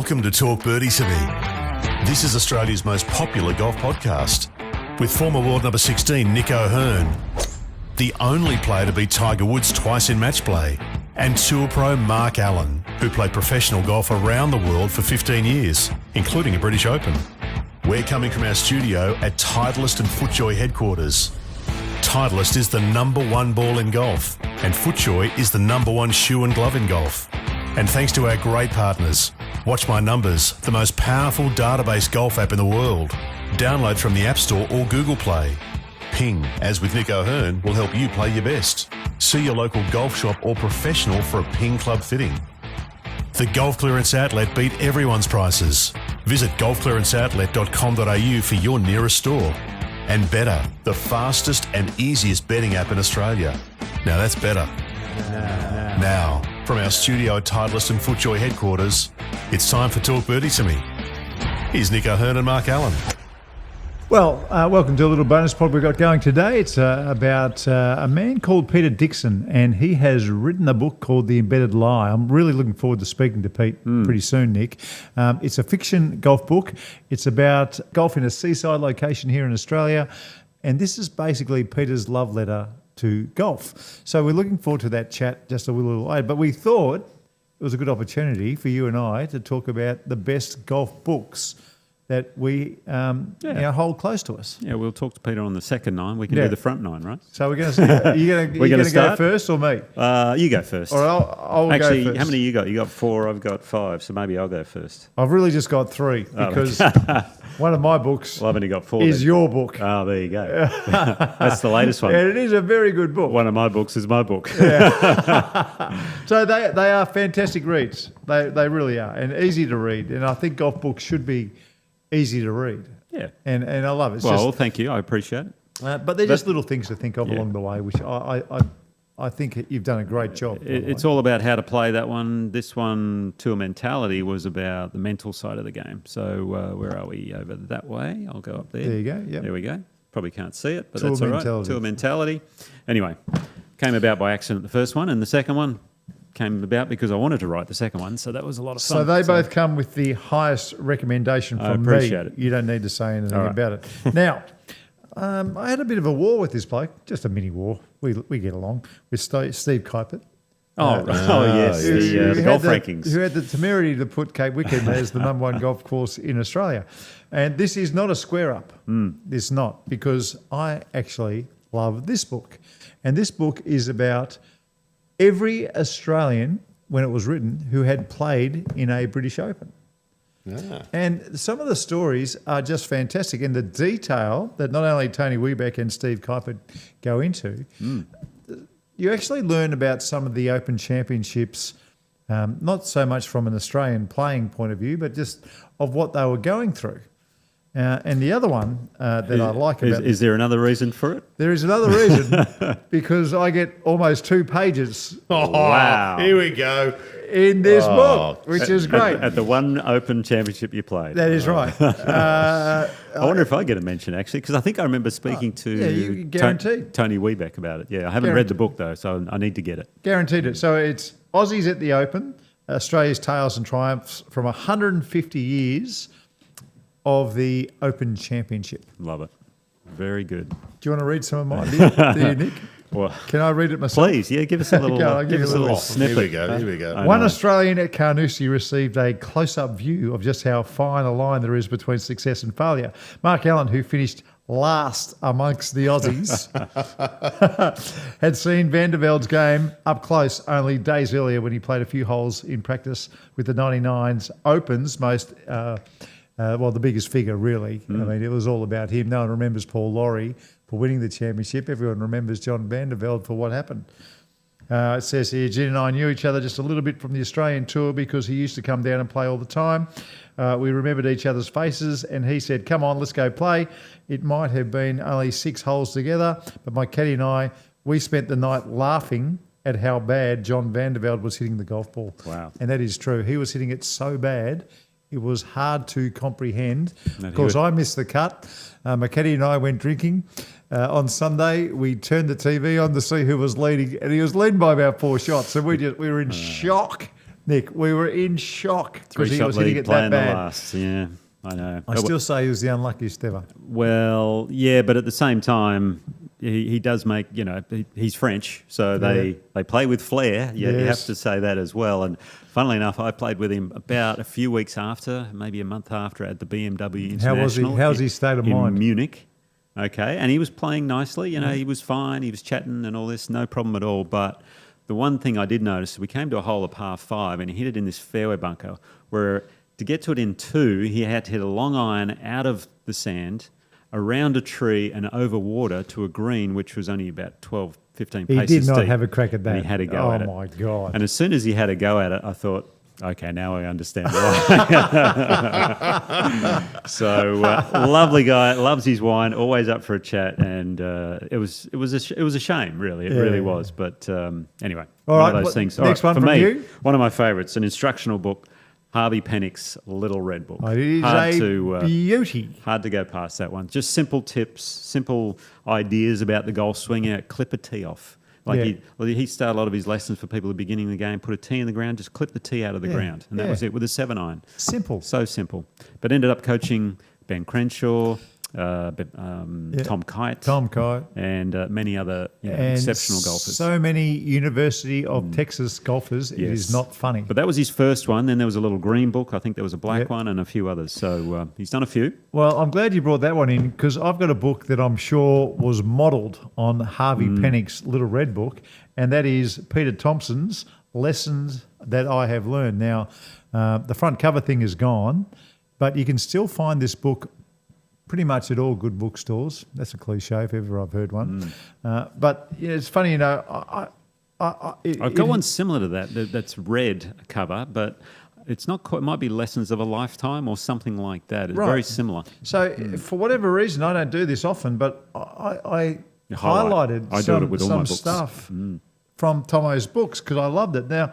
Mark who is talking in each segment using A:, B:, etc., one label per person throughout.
A: Welcome to Talk Birdie To Me. This is Australia's most popular golf podcast with former world number 16 Nick O'Hearn, the only player to beat Tiger Woods twice in match play, and tour pro Mark Allen, who played professional golf around the world for 15 years, including a British Open. We're coming from our studio at Titleist and FootJoy headquarters. Titleist is the #1 ball in golf, and FootJoy is the #1 shoe and glove in golf. And thanks to our great partners, Watch My Numbers, the most powerful database golf app in the world. Download from the App Store or Google Play. Ping, as with Nick O'Hearn, will help you play your best. See your local golf shop or professional for a Ping Club fitting. The Golf Clearance Outlet beat everyone's prices. Visit golfclearanceoutlet.com.au for your nearest store. And Better, the fastest and easiest betting app in Australia. Now that's better. Now, from our studio at Titleist and FootJoy headquarters, it's time for Talk Birdie To Me. Here's Nick O'Hearn and Mark Allen.
B: Well, welcome to a little bonus pod we've got going today. It's about a man called Peter Dickson, and he has written a book called The Embedded Lie. I'm really looking forward to speaking to Pete pretty soon, Nick. It's a fiction golf book. It's about golf in a seaside location here in Australia, and this is basically Peter's love letter to golf. So we're looking forward to that chat just a little later, but we thought it was a good opportunity for you and I to talk about the best golf books that we hold close to us.
C: Yeah, we'll talk to Peter on the second nine. We can do the front nine, right?
B: So we're going to. Are you going to go first or me?
C: You go first.
B: Or I'll
C: Actually,
B: go first.
C: how many you got? You got 4. I've got 5. So maybe I'll go first.
B: I've really just got 3 because one of my books
C: Well, I've only got 4.
B: is
C: then.
B: your book.
C: Oh, there you go. That's the latest one.
B: And it is a very good book.
C: One of my books is my book.
B: So they are fantastic reads. They really are, and easy to read. And I think golf books should be easy to read.
C: Yeah.
B: And I love it. It's
C: Well, thank you. I appreciate it.
B: but they're just little things to think of along the way, which I think you've done a great job.
C: It's all about how to play that one. This one, Tour Mentality, was about the mental side of the game. So where are we? Over that way. I'll go up there.
B: There you go. Yep.
C: There we go. Probably can't see it, but
B: Tour
C: that's all right.
B: Mentality.
C: Tour Mentality. Anyway, came about by accident, the first one, and the second one came about because I wanted to write the second one, so that was a lot of fun.
B: So they both come with the highest recommendation from me.
C: I appreciate it.
B: You don't need to say anything
C: All right.
B: about it. Now, I had a bit of a war with this bloke, just a mini war. We get along with Steve Kuiper.
C: Yes, the golf rankings.
B: Who had the temerity to put Cape Wicked as the #1 golf course in Australia. And this is not a square up. It's not, because I actually love this book. And this book is about every Australian, when it was written, who had played in a British Open. Yeah. And some of the stories are just fantastic. And the detail that not only Tony Wiebeck and Steve Kuiper go into, you actually learn about some of the Open Championships, not so much from an Australian playing point of view, but just of what they were going through. And the other one that I like about
C: Is there another reason for it?
B: there is another reason, because I get almost 2 pages
C: Wow.
A: Here we go.
B: in this book, which is great.
C: At the one Open Championship you played.
B: That is right.
C: I wonder if I get a mention, actually, because I think I remember speaking to
B: you guaranteed.
C: Tony Wiebeck about it. Yeah, I haven't read the book, though, so I need to get it.
B: Guaranteed it. So it's Aussies at the Open, Australia's Tales and Triumphs from 150 years of the Open Championship.
C: Love it. Very good.
B: Do you want to read some of mine? Do you, Nick?
C: Well,
B: Can I read it myself?
C: please, yeah, give us a little,
B: I'll give you a little
C: snippet.
A: Here we go.
B: One Australian at Carnoustie received a close-up view of just how fine a line there is between success and failure. Mark Allen, who finished last amongst the Aussies, had seen Van der Velde's game up close only days earlier when he played a few holes in practice with the 99's Opens, the biggest figure, really. I mean, it was all about him. No one remembers Paul Lawrie for winning the championship. Everyone remembers John Van der Velde for what happened. It says here, Gin and I knew each other just a little bit from the Australian tour because he used to come down and play all the time. We remembered each other's faces, and he said, "Come on, let's go play." It might have been only 6 holes together, but my caddy and I, we spent the night laughing at how bad John Van der Velde was hitting the golf ball.
C: Wow.
B: And that is true. He was hitting it so bad, it was hard to comprehend. Of course, I missed the cut. My caddy and I went drinking. On Sunday, we turned the TV on to see who was leading, and he was leading by about 4 shots. And we were in shock Nick, we were in shock because he
C: Three-shot
B: was hitting
C: lead
B: it
C: playing
B: that
C: the
B: bad.
C: last. Yeah, I know.
B: I still say he was the unluckiest ever.
C: Well, yeah, but at the same time, he does make, he's French, so they play with flair. Yeah, you have
B: Yes.
C: to say that as well. And funnily enough, I played with him about a few weeks after, maybe a month after, at the BMW International.
B: How was he? How's his state of mind?
C: In Munich. Okay, and he was playing nicely. He was fine. He was chatting and all this, no problem at all. But the one thing I did notice, we came to a hole of par 5, and he hit it in this fairway bunker where to get to it in 2, he had to hit a long iron out of the sand, around a tree and over water to a green, which was only about 12, 15
B: He
C: paces
B: did not
C: deep.
B: have a crack at that.
C: And he had a go at it.
B: Oh, my God.
C: And as soon as he had a go at it, I thought, okay, now I understand why. So lovely guy, loves his wine, always up for a chat, and it was a shame, really. It really was. But anyway,
B: All
C: one
B: right,
C: of those things.
B: next
C: All
B: one
C: for
B: from
C: me,
B: you?
C: one of my favourites, an instructional book, Harvey Penick's Little Red Book.
B: It is beauty.
C: Hard to go past that one. Just simple tips, simple ideas about the golf swing. Clip a tee off. He started a lot of his lessons for people at the beginning of the game. Put a tee in the ground, just clip the tee out of the ground, and that was it with a 7-iron.
B: Simple.
C: So simple. But ended up coaching Ben Crenshaw, Tom Kite, and many other exceptional golfers.
B: So many University of Texas golfers. It is not funny.
C: But that was his first one. Then there was a little green book. I think there was a black one and a few others. So he's done a few.
B: Well, I'm glad you brought that one in because I've got a book that I'm sure was modelled on Harvey Penick's Little Red Book, and that is Peter Thompson's Lessons That I Have Learned. Now, the front cover thing is gone, but you can still find this book pretty much at all good bookstores. That's a cliche if ever I've heard one. But it's funny, I've
C: got one similar to that. That's red cover, but it's not quite. It might be Lessons of a Lifetime or something like that. It's very similar.
B: So for whatever reason, I don't do this often, but I highlighted some stuff from Tomo's books because I loved it. Now,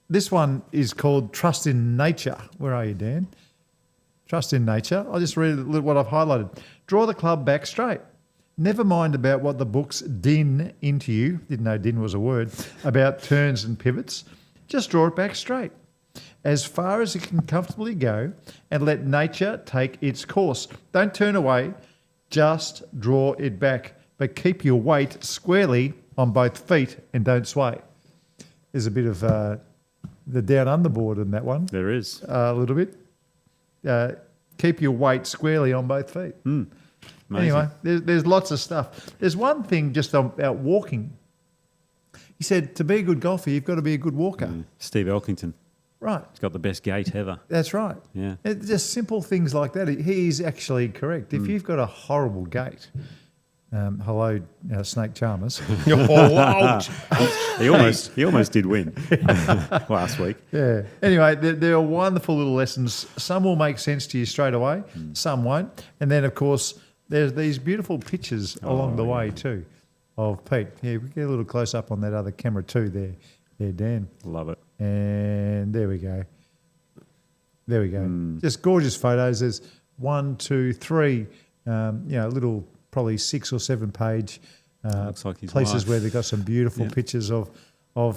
B: this one is called Trust in Nature. Where are you, Dan? Trust in nature. I'll just read what I've highlighted. Draw the club back straight. Never mind about what the books din into you. Didn't know din was a word. About turns and pivots. Just draw it back straight. As far as it can comfortably go and let nature take its course. Don't turn away. Just draw it back. But keep your weight squarely on both feet and don't sway. There's a bit of the down underboard in that one.
C: There is.
B: A little bit. Keep your weight squarely on both feet. Anyway, there's lots of stuff. There's one thing just about walking. He said, to be a good golfer, you've got to be a good walker.
C: Steve Elkington.
B: Right.
C: He's got the best gait ever.
B: That's right.
C: Yeah.
B: It's just simple things like that. He's actually correct. If you've got a horrible gait, hello, Snake Charmers.
C: He almost did win last week.
B: Yeah. Anyway, there are wonderful little lessons. Some will make sense to you straight away. Some won't. And then, of course, there's these beautiful pictures along the way too of Pete. Yeah, we get a little close up on that other camera too there, Dan.
C: Love it.
B: And there we go. Just gorgeous photos. There's 1, 2, 3, little probably 6 or 7 page
C: looks like his
B: places
C: wife.
B: where they've got some beautiful pictures of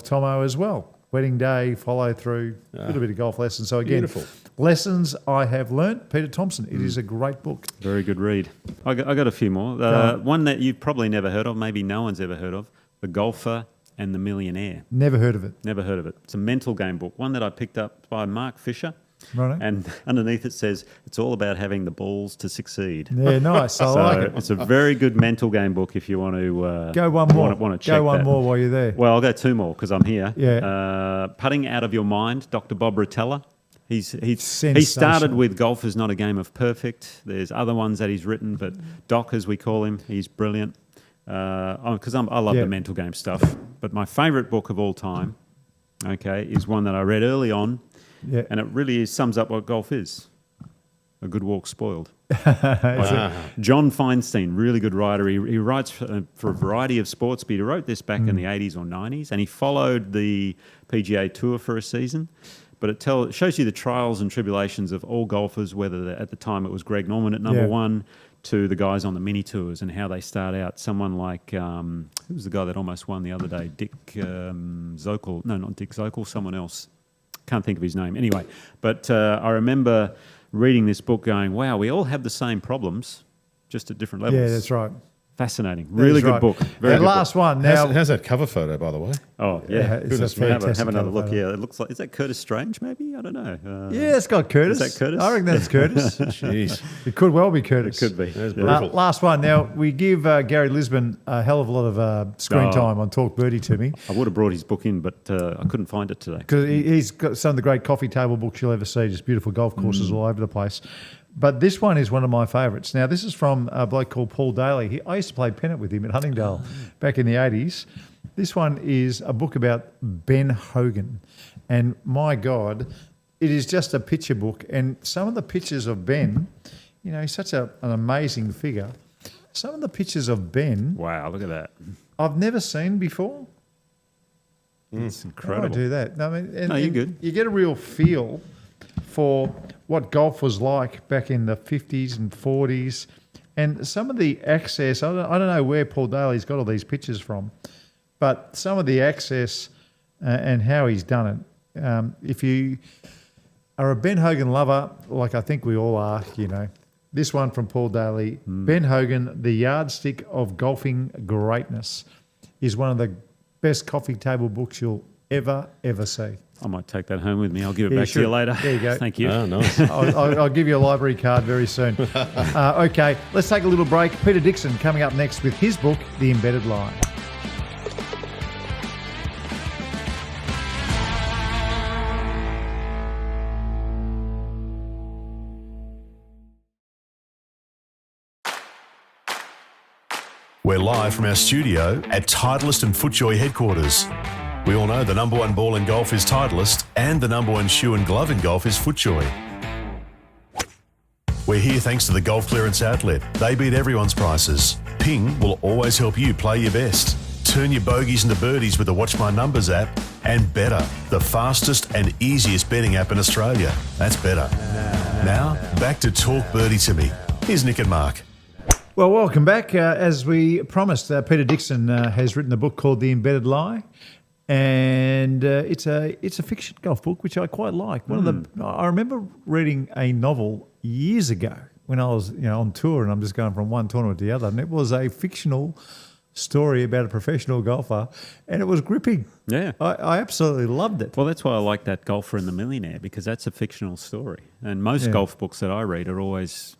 B: Tomo as well. Wedding day, follow through, a little bit of golf lessons. So again, Lessons I Have Learnt, Peter Thompson. It is a great book.
C: Very good read. I got a few more. One that you've probably never heard of, maybe no one's ever heard of, The Golfer and the Millionaire.
B: Never heard of it.
C: Never heard of it. It's a mental game book, one that I picked up by Mark Fisher.
B: Right.
C: And underneath it says, it's all about having the balls to succeed.
B: Yeah, nice. I like it.
C: It's a very good mental game book if you want to
B: go one more.
C: Want to check
B: go one
C: that.
B: more while you're there.
C: Well, I'll go 2 more because I'm here.
B: Yeah.
C: Putting Out of Your Mind, Dr. Bob Rotella. He started with Golf is Not a Game of Perfect. There's other ones that he's written, but Doc, as we call him, he's brilliant. Because I love the mental game stuff. But my favourite book of all time, is one that I read early on.
B: Yeah.
C: And it really sums up what golf is. A Good Walk Spoiled. John Feinstein, really good writer. He writes for a variety of sports, but he wrote this back in the 80s or 90s, and he followed the PGA Tour for a season. But it shows you the trials and tribulations of all golfers, whether at the time it was Greg Norman at number 1, to the guys on the mini tours and how they start out. Someone like, who was the guy that almost won the other day? Dick Zokel. No, not Dick Zokel, someone else. can't think of his name. Anyway, but I remember reading this book going, wow, we all have the same problems, just at different levels.
B: Yeah, that's right.
C: Fascinating. Really good book. Very
B: The
C: good
B: last
C: book.
B: one now.
A: How's that cover photo, by the way?
C: Oh, yeah.
B: it's a
A: Goodness me.
B: fantastic
C: Have another
B: cover
C: look
B: photo.
C: here. It looks like, is that Curtis Strange maybe? I don't know.
B: Yeah, it's got Curtis.
C: Is that Curtis?
B: I reckon that's Curtis.
A: Jeez.
B: It could well be Curtis.
C: Could be.
A: That's
C: Yeah.
A: brutal.
B: Last one. Now, we give Gary Lisbon a hell of a lot of screen time on Talk Birdie To Me,
C: I would have brought his book in, but I couldn't find it today.
B: because he's got some of the great coffee table books you'll ever see, just beautiful golf courses all over the place. But this one is one of my favourites. Now, this is from a bloke called Paul Daly. I used to play Penick with him at Huntingdale back in the 80s. This one is a book about Ben Hogan. And my God, it is just a picture book. And some of the pictures of Ben, you know, he's such an amazing figure. Some of the pictures of Ben
C: Wow, look at that.
B: I've never seen before.
C: It's
B: How
C: incredible.
B: do I do that? No, I mean,
C: No, you're good.
B: You get a real feel for what golf was like back in the 50s and 40s. And some of the access, I don't know where Paul Daly's got all these pictures from, but some of the access and how he's done it. If you are a Ben Hogan lover, like I think we all are, you know, this one from Paul Daly, Ben Hogan, The Yardstick of Golfing Greatness, is one of the best coffee table books you'll ever see.
C: I might take that home with me. I'll give it
B: Yeah,
C: back to you
B: sure.
C: later.
B: There you go.
C: Thank you.
A: Oh, nice.
B: I'll give you a library card very soon. Okay, let's take a little break. Peter Dickson coming up next with his book, The Embedded Lie.
A: We're live from our studio at Titleist and FootJoy headquarters. We all know the number one ball in golf is Titleist and the number one shoe and glove in golf is FootJoy. We're here thanks to the Golf Clearance Outlet. They beat everyone's prices. Ping will always help you play your best. Turn your bogeys into birdies with the Watch My Numbers app. And Better, the fastest and easiest betting app in Australia. That's Better. Now, back to Talk Birdie To Me. Here's Nick and Mark.
B: Well, welcome back. As we promised, Peter Dickson has written a book called The Embedded Lie, and it's a fiction golf book which I quite like. I remember reading a novel years ago when I was on tour, and I'm just going from one tournament to the other, and it was a fictional story about a professional golfer, and it was gripping.
C: Yeah.
B: I absolutely loved it.
C: Well, that's why I like that Golfer and the Millionaire, because that's a fictional story. And most golf books that I read are always,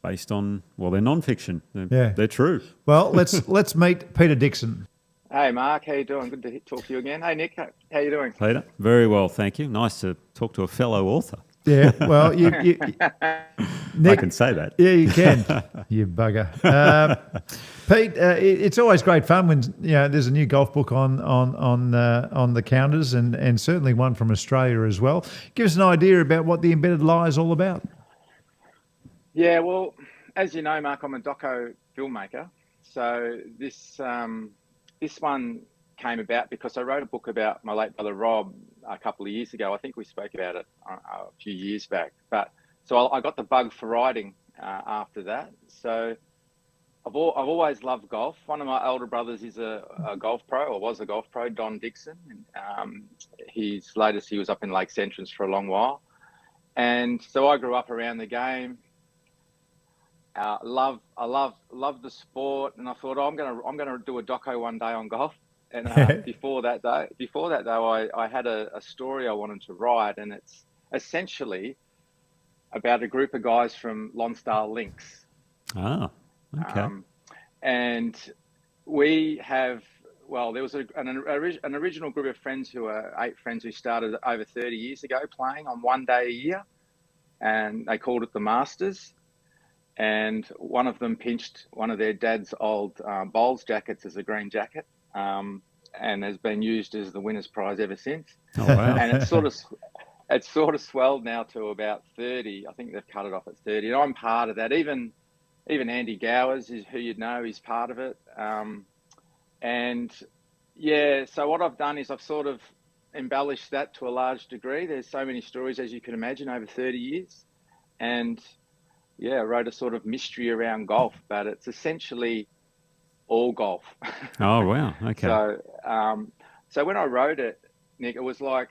C: based on, well, they're non-fiction. They're true.
B: Well, let's meet Peter Dickson.
D: Hey, Mark. How you doing? Good to talk to you again. Hey, Nick. How you doing?
C: Peter, very well, thank you. Nice to talk to a fellow author.
B: Yeah, well, Nick,
C: I can say that.
B: Yeah, you can. You bugger. Pete, it's always great fun when there's a new golf book on the counters, and certainly one from Australia as well. Give us an idea about what The Embedded Lie is all about.
D: Yeah, well, as you know, Mark, I'm a doco filmmaker. So this one came about because I wrote a book about my late brother Rob a couple of years ago. I think we spoke about it a few years back. So I got the bug for writing after that. So I've always loved golf. One of my elder brothers is a golf pro, or was a golf pro, Don Dixon. His latest, he was up in Lakes Entrance for a long while. And so I grew up around the game. I love the sport, and I thought, I'm gonna do a doco one day on golf. And before that though, I had a story I wanted to write, and it's essentially about a group of guys from Lonsdale Links.
C: Ah, okay.
D: And we have, there was an original group of friends who are 8 friends who started over 30 years ago playing on one day a year, and they called it the Masters. And one of them pinched one of their dad's old bowls jackets as a green jacket, and has been used as the winner's prize ever since.
C: Oh, wow.
D: And it's sort of swelled now to about 30. I think they've cut it off at 30. And I'm part of that. Even Andy Gowers, who you'd know, is part of it. So what I've done is I've sort of embellished that to a large degree. There's so many stories, as you can imagine, over 30 years. And I wrote a sort of mystery around golf, but it's essentially all golf.
C: Oh, wow. Okay.
D: So when I wrote it, Nick, it was like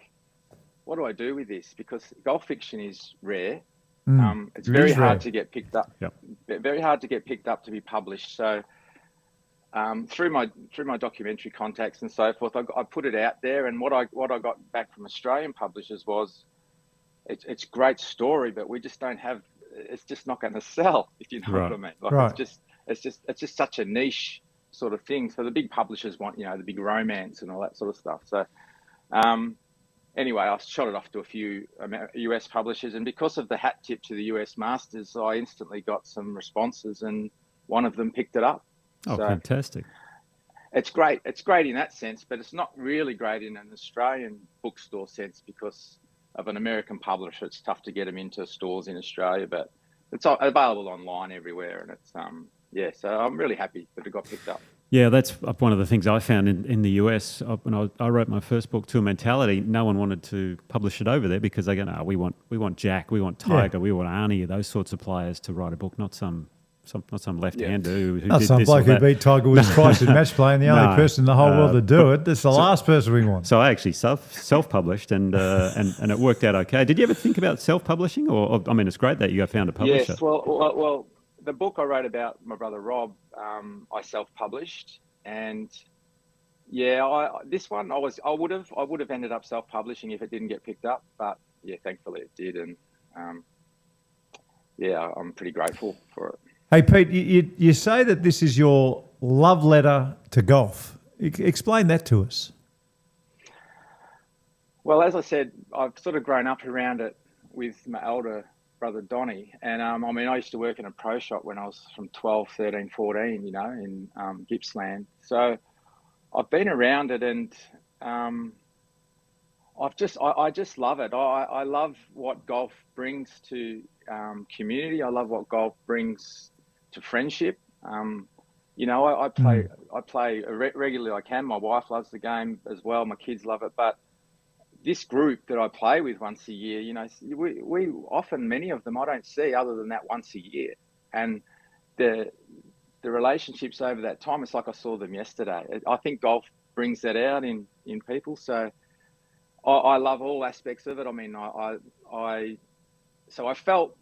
D: what do I do with this? Because golf fiction is rare. It's
B: It
D: very
B: is
D: hard
B: rare.
D: to get picked up.
C: Yep.
D: Very hard to get picked up to be published. So through my documentary contacts and so forth, I put it out there. And what I got back from Australian publishers was, it's a great story, but we just don't have. It's just not going to sell, if you know what I mean. Like
B: Right.
D: it's just such a niche sort of thing. So the big publishers want, the big romance and all that sort of stuff. So anyway, I shot it off to a few US publishers, and because of the hat tip to the US Masters, I instantly got some responses, and one of them picked it up.
C: Oh,
D: So
C: fantastic.
D: it's great. It's great in that sense, but it's not really great in an Australian bookstore sense because of an American publisher. It's tough to get them into stores in Australia, but it's available online everywhere, and it's so I'm really happy that it got picked up.
C: Yeah, that's one of the things I found in the US. When I wrote my first book, Tour Mentality, no one wanted to publish it over there because they go, no, we want Jack, we want Tiger, we want Arnie, those sorts of players to write a book, not some left-hander who
B: Not
C: did
B: some
C: this or
B: bloke who
C: that.
B: beat Tiger Woods twice in match play and the only
C: No.
B: person in the whole world to do it. That's the last person we want.
C: So I actually self-published and it worked out okay. Did you ever think about self-publishing? Or I mean, it's great that you found a publisher.
D: Yes, well, the book I wrote about my brother Rob, I self-published, and this one I would have ended up self-publishing if it didn't get picked up, but thankfully it did, and I'm pretty grateful for it.
B: Hey, Pete, you say that this is your love letter to golf. Explain that to us.
D: Well, as I said, I've sort of grown up around it with my elder brother Donnie, and I used to work in a pro shop when I was from 12, 13, 14, in Gippsland. So I've been around it, and I just love it. I love what golf brings to community. I love what golf brings to friendship. I play regularly. I can. My wife loves the game as well. My kids love it. But this group that I play with once a year, we often, many of them I don't see other than that once a year. And the relationships over that time, it's like I saw them yesterday. I think golf brings that out in people. So I love all aspects of it. I mean, So I felt,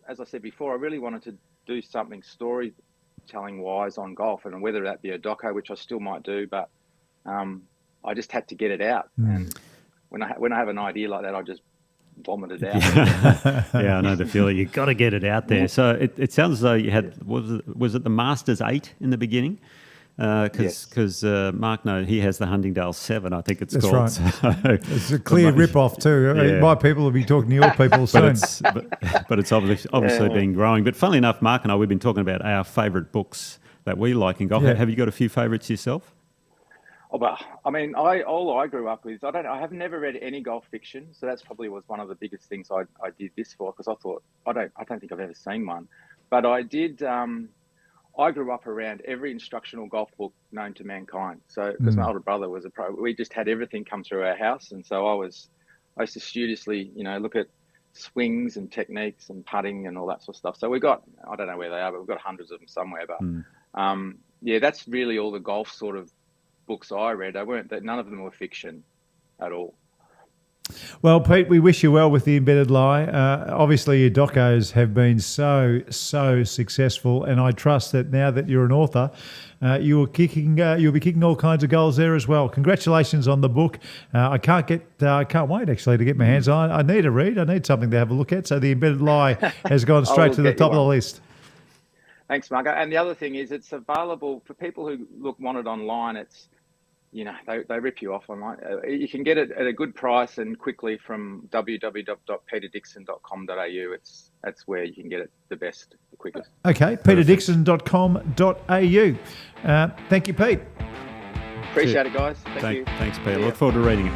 D: as I said before, I really wanted to do something storytelling wise on golf, and whether that be a doco, which I still might do, but I just had to get it out. And when I have an idea like that, I just vomit it out.
C: Yeah, I know the feeling. You've got to get it out there. So it sounds as though you had, was it the Masters 8 in the beginning? Because Mark, he has the Huntingdale 7, I think it's
B: That's
C: called.
B: right.
C: So,
B: It's a clear rip-off too.
C: Yeah.
B: My people will be talking to your people soon.
C: but it's obviously been growing. But funnily enough, Mark and I, we've been talking about our favourite books that we like in golf.
B: Yeah.
C: Have you got a few favourites yourself?
D: Oh, well, I mean, all I grew up with, I have never read any golf fiction, so that's probably was one of the biggest things I did this for, because I thought I don't think I've ever seen one, but I did. I grew up around every instructional golf book known to mankind. So, because my older brother was a pro, we just had everything come through our house, and so I used to studiously, look at swings and techniques and putting and all that sort of stuff. So we got, I don't know where they are, but we've got hundreds of them somewhere. But that's really all the golf sort of books I read. None of them were fiction at all.
B: Well, Pete, we wish you well with The Embedded Lie. Obviously, your docos have been so successful, and I trust that now that you're an author, you'll be kicking all kinds of goals there as well. Congratulations on the book. I can't wait actually to get my hands on it. I need a read. I need something to have a look at. So The Embedded Lie has gone straight to the top of the list.
D: Thanks, Marco. And the other thing is, it's available for people who want it online. It's they rip you off online. You can get it at a good price and quickly from www.peterdixon.com.au. That's where you can get it the best, the quickest.
B: Okay, peterdixon.com.au. Thank you, Pete.
D: Appreciate it, guys. Thank you.
C: Thanks, Peter. Look forward to reading it.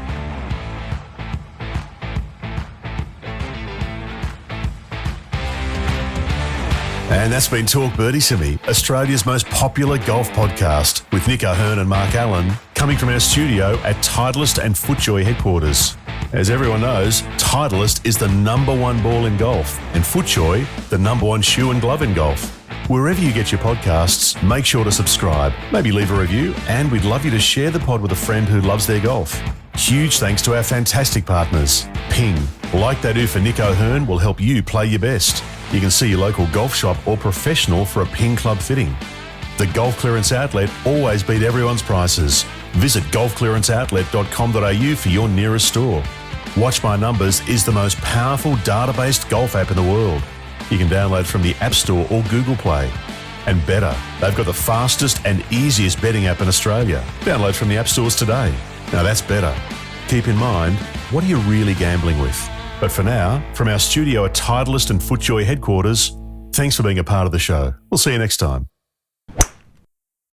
A: And that's been Talk Birdie To Me, Australia's most popular golf podcast, with Nick O'Hearn and Mark Allen, coming from our studio at Titleist and FootJoy headquarters. As everyone knows, Titleist is the #1 ball in golf, and FootJoy the #1 shoe and glove in golf. Wherever you get your podcasts, make sure to subscribe, maybe leave a review, and we'd love you to share the pod with a friend who loves their golf. Huge thanks to our fantastic partners. Ping, like they do for Nick O'Hearn, will help you play your best. You can see your local golf shop or professional for a Ping club fitting. The Golf Clearance Outlet always beat everyone's prices. Visit golfclearanceoutlet.com.au for your nearest store. Watch My Numbers is the most powerful data-based golf app in the world. You can download from the App Store or Google Play. And better, they've got the fastest and easiest betting app in Australia. Download from the app stores today. Now that's better. Keep in mind, what are you really gambling with? But for now, from our studio at Titleist and FootJoy headquarters, thanks for being a part of the show. We'll see you next time.